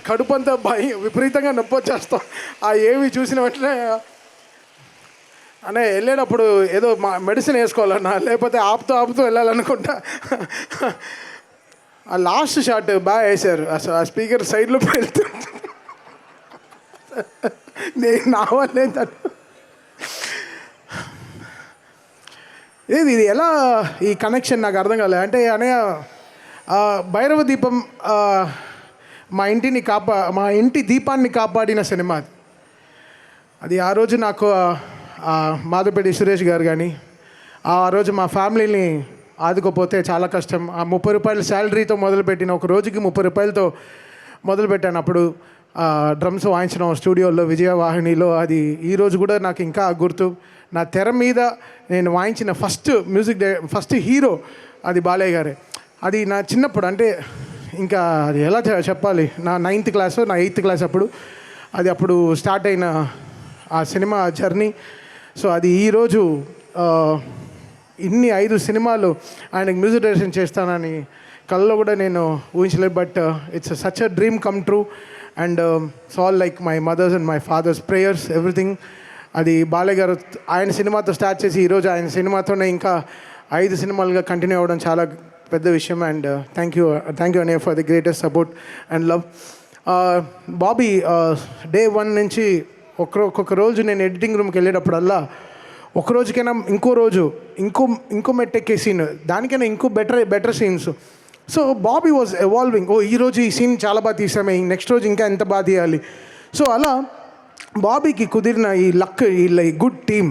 కడుపు అంతా విపరీతంగా నొప్పి వచ్చేస్తాం. ఆ ఏవి చూసిన వెంటనే అనే వెళ్ళేటప్పుడు ఏదో మెడిసిన్ వేసుకోవాలన్నా, లేకపోతే ఆపుతూ వెళ్ళాలనుకుంటా. ఆ లాస్ట్ షాట్ బాగా వేశారు. అసలు ఆ స్పీకర్ సైడ్లో వెళ్తూ నేను నా వల్ల ఇది ఎలా ఈ కనెక్షన్ నాకు అర్థం కాలేదు. అంటే అనయ్య భైరవ దీపం మా ఇంటి దీపాన్ని కాపాడిన సినిమా అది. ఆ రోజు నాకు మాధవపేటి సురేష్ గారు కానీ ఆ రోజు మా ఫ్యామిలీని ఆదుకోపోతే చాలా కష్టం. ఆ 30 రూపాయల శాలరీతో మొదలుపెట్టిన ఒక రోజుకి 30 రూపాయలతో మొదలుపెట్టాను. అప్పుడు డ్రమ్స్ వాయించడం స్టూడియోలో విజయవాహినిలో. అది ఈరోజు కూడా నాకు ఇంకా గుర్తు. నా తెర మీద నేను వాయించిన ఫస్ట్ హీరో అది బాలయ్య గారే. అది నా చిన్నప్పుడు, అంటే ఇంకా అది ఎలా చెప్పాలి, నా 9th క్లాస్ నా 8th క్లాస్ అప్పుడు స్టార్ట్ అయిన ఆ సినిమా జర్నీ. సో అది ఈరోజు ఇన్ని 5 సినిమాలు ఆయనకు మ్యూజిక్ డైరెక్షన్ చేస్తానని కళ్ళలో కూడా నేను ఊహించలేదు. But it's such a dream come true and it's all like my mother's and my father's prayers everything. అది బాలయ్య గారు ఆయన సినిమాతో స్టార్ట్ చేసి ఈరోజు ఆయన సినిమాతోనే ఇంకా 5 సినిమాలుగా కంటిన్యూ అవ్వడం చాలా పెద్ద విషయం. అండ్ థ్యాంక్ యూ అనే for the greatest support and love. Bobby day 1 నుంచి ఒక్కొక్క రోజు నేను ఎడిటింగ్ రూమ్కి వెళ్ళేటప్పుడల్లా ఒక రోజుకైనా ఇంకో మెట్టెక్కే సీన్, దానికైనా ఇంకో better scenes. So Bobby was evolving. ఈరోజు ఈ సీన్ చాలా బాగా తీసామే, నెక్స్ట్ రోజు ఇంకా ఎంత బాగా తీయాలి. సో అలా బాబీకి కుదిరిన ఈ లక్, ఈ good team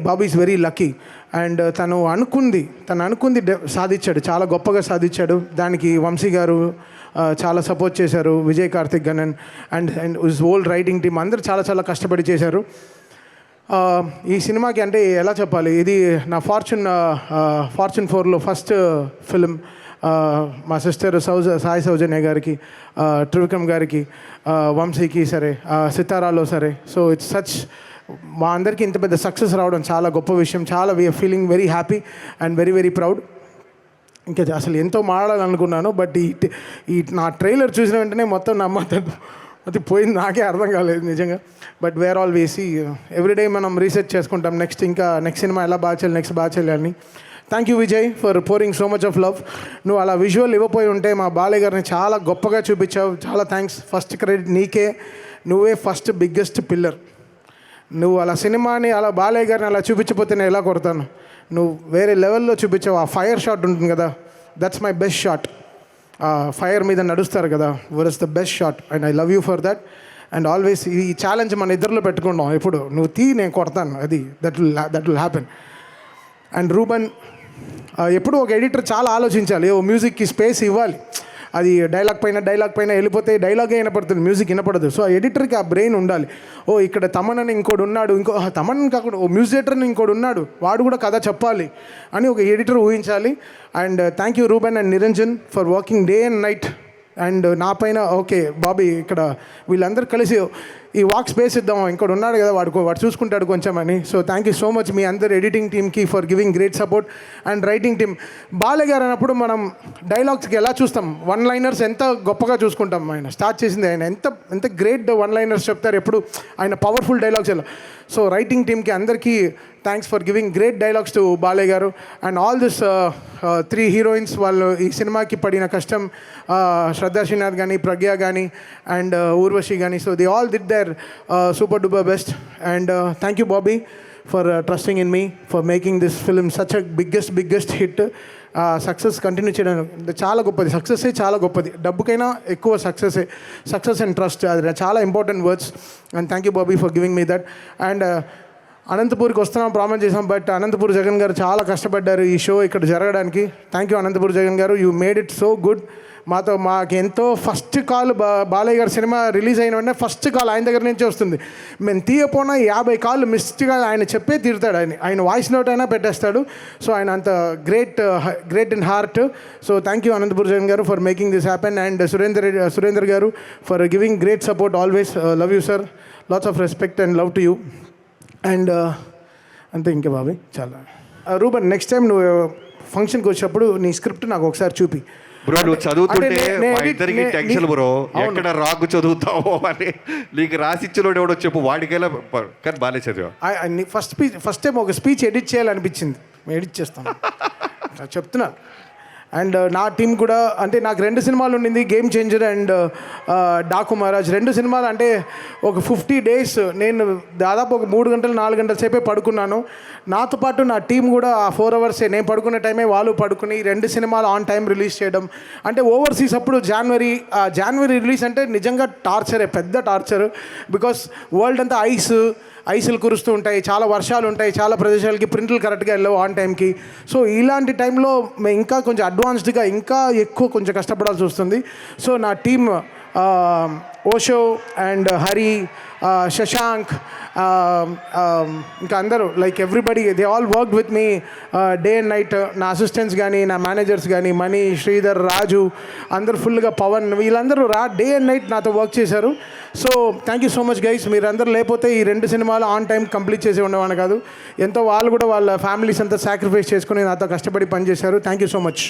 Bobby is very lucky. And తను అనుకుంది సాధించాడు, చాలా గొప్పగా సాధించాడు. దానికి వంశీ గారు చాలా సపోర్ట్ చేశారు, Vijay Karthik Ganan and his whole writing team అందరూ చాలా కష్టపడి చేశారు. ఈ సినిమాకి అంటే ఎలా చెప్పాలి, ఇది నా ఫార్చ్యూన్ 4లో ఫస్ట్ ఫిలిం. మా సిస్టర్ సాయి సౌజన్య గారికి, త్రివిక్రమ్ గారికి, వంశీకి సరే, సితారాలో సరే. సో ఇట్స్ సచ్ మా అందరికీ ఇంత పెద్ద సక్సెస్ రావడం చాలా గొప్ప విషయం. చాలా we are feeling very happy and very proud. ఇంకా అసలు ఎంతో మాట్లాడాలనుకున్నాను, బట్ ఈ నా ట్రైలర్ చూసిన వెంటనే మొత్తం అది పోయింది, నాకే అర్థం కాలేదు నిజంగా. బట్ వేర్ ఆల్ వేసి ఎవ్రీడే మనం రీసెర్చ్ చేసుకుంటాం, నెక్స్ట్ సినిమా ఎలా బాగా చేయాలి అని. Thank you Vijay for pouring so much of love. నువ్వు అలా విజువల్ ఇవ్వపోయి ఉంటే మా బాలయ్య గారిని చాలా గొప్పగా చూపించావు, చాలా థ్యాంక్స్. ఫస్ట్ క్రెడిట్ నీకే. నువ్వే ఫస్ట్ బిగ్గెస్ట్ పిల్లర్. నువ్వు అలా సినిమాని అలా బాలయ్య గారిని అలా చూపించకపోతే నేను ఎలా కొడతాను. నువ్వు వేరే లెవెల్లో చూపించావు. ఆ ఫైర్ షాట్ ఉంటుంది కదా, that's my best shot. Fire మీద నడుస్తారు కదా, where is the best shot and I love you for that. And always ఈ ఛాలెంజ్ మన ఇద్దరిలో పెట్టుకున్నాం. ఎప్పుడు నువ్వు నేను కొడతాను, అది that will happen. And Ruban, ఎప్పుడు ఒక ఎడిటర్ చాలా ఆలోచించాలి, మ్యూజిక్కి స్పేస్ ఇవ్వాలి. అది డైలాగ్ పైన వెళ్ళిపోతే డైలాగే వినపడుతుంది, మ్యూజిక్ వినపడదు. సో ఆ ఎడిటర్కి ఆ బ్రెయిన్ ఉండాలి. ఇక్కడ తమన్ అని ఇంకోటి ఉన్నాడు, తమన్ కాకుండా మ్యూజిక్ డైరెక్టర్ అని ఇంకోటి ఉన్నాడు, వాడు కూడా కథ చెప్పాలి అని ఒక ఎడిటర్ ఊహించాలి. And thank you Ruban and Niranjan for working day and night. And నా పైన ఓకే బాబీ, ఇక్కడ వీళ్ళందరూ కలిసి ఈ వాక్ స్పేస్ ఇద్దాం, ఇంకోటి ఉన్నాడు కదా వాడు చూసుకుంటాడు కొంచెం అని. So thank you so much మీ అందరు ఎడిటింగ్ టీమ్కి for giving great support. And writing team, Balayya garu అన్నప్పుడు మనం డైలాగ్స్కి ఎలా చూస్తాం, 1 లైనర్స్ ఎంత గొప్పగా చూసుకుంటాం. ఆయన స్టార్ట్ చేసింది, ఆయన ఎంత గ్రేట్ 1 లైనర్స్ చెప్తారు ఎప్పుడు, ఆయన పవర్ఫుల్ డైలాగ్స్ ఎలా. సో రైటింగ్ టీమ్కి అందరికీ thanks for giving great dialogues to Balayya garu. And all this 3 heroines, వాళ్ళు ఈ సినిమాకి పడిన కష్టం, శ్రద్ధా శ్రీనాథ్ కానీ, ప్రజ్ఞ కానీ అండ్ ఊర్వశి కానీ. So they all did there super duper best. And thank you Bobby for trusting in me, for making this film such a biggest hit. Success continue చేయడం చాలా గొప్పది, సక్సెస్సే చాలా గొప్పది, డబ్బుకైనా ఎక్కువ సక్సెస్ అండ్ ట్రస్ట్, అది చాలా important words. And thank you Bobby for giving me that. And అనంతపూర్కి వస్తున్నాం ప్రామిస్ చేసాం, బట్ అనంతపూర్ జగన్ గారు చాలా కష్టపడ్డారు ఈ షో ఇక్కడ జరగడానికి. థ్యాంక్ యూ అనంతపూర్ జగన్ గారు, you made it so good. మాకు ఎంతో ఫస్ట్ కాల్ బాలయ్య గారి సినిమా రిలీజ్ అయిన వెంటనే ఫస్ట్ కాల్ ఆయన దగ్గర నుంచే వస్తుంది. మేము తీయపోయినా 50 కాళ్ళు మిస్గా ఆయన చెప్పే తీరుతాడు, ఆయన వాయిస్ నోట్ అయినా పెట్టేస్తాడు. సో ఆయన అంత great in heart. So thank you Anantapur Jagan garu for making this happen. And Surender garu for giving great support always. Love you sir, lots of respect and love to you. And అంతే ఇంకా బాబాయ్ చాలా. రూబన్, నెక్స్ట్ టైం నువ్వు ఫంక్షన్కి వచ్చినప్పుడు నీ స్క్రిప్ట్ నాకు ఒకసారి చూపి. బ్రో నువ్వు చదువుతుంటే అంటే మా ఇద్దరికి టెన్షన్ బ్రో, ఎక్కడ రాకు చదువుతావో అని. నీకు రాసిచ్చినోడు ఎవడో చెప్పు, వాడికైనా కానీ బాగానే చదివా. ఫస్ట్ టైం ఒక స్పీచ్ ఎడిట్ చేయాలనిపించింది, ఎడిట్ చేస్తాను చెప్తున్నా. అండ్ నా టీం కూడా అంటే నాకు 2 సినిమాలు ఉండింది, game changer and Daaku Maharaj. 2 సినిమాలు అంటే ఒక 50 days నేను దాదాపు ఒక 3 గంటలు 4 గంటల సేపే పడుకున్నాను. నాతో పాటు నా టీం కూడా ఆ 4 hours నేను పడుకునే టైమే వాళ్ళు పడుకుని 2 సినిమాలు ఆన్ టైం రిలీజ్ చేయడం. అంటే ఓవర్సీస్ అప్పుడు జనవరి రిలీజ్ అంటే నిజంగా టార్చరే, పెద్ద టార్చర్. బికాస్ వరల్డ్ అంతా ఐసులు కురుస్తూ ఉంటాయి, చాలా వర్షాలు ఉంటాయి, చాలా ప్రదేశాలకి ప్రింట్లు కరెక్ట్గా వెళ్ళవు ఆన్ టైంకి. సో ఇలాంటి టైంలో మేము ఇంకా కొంచెం అడ్వాన్స్డ్గా ఇంకా ఎక్కువ కొంచెం కష్టపడాల్సి వస్తుంది. సో నా టీమ్ ఓషో అండ్ హరి, శశాంక్, ఇంకా అందరూ like everybody they all work with me day and night. నా అసిస్టెంట్స్ కానీ, నా మేనేజర్స్ కానీ, మణి, శ్రీధర్, రాజు, అందరూ ఫుల్గా, పవన్, వీళ్ళందరూ డే అండ్ నైట్ నాతో వర్క్ చేశారు. So thank you so much guys. మీరందరూ లేకపోతే ఈ 2 సినిమాలు ఆన్ టైం కంప్లీట్ చేసి ఉండేవాడిని కాదు. ఎంతో వాళ్ళు కూడా వాళ్ళ ఫ్యామిలీస్ అంతా సాక్రిఫైస్ చేసుకుని నాతో కష్టపడి పనిచేశారు. Thank you so much.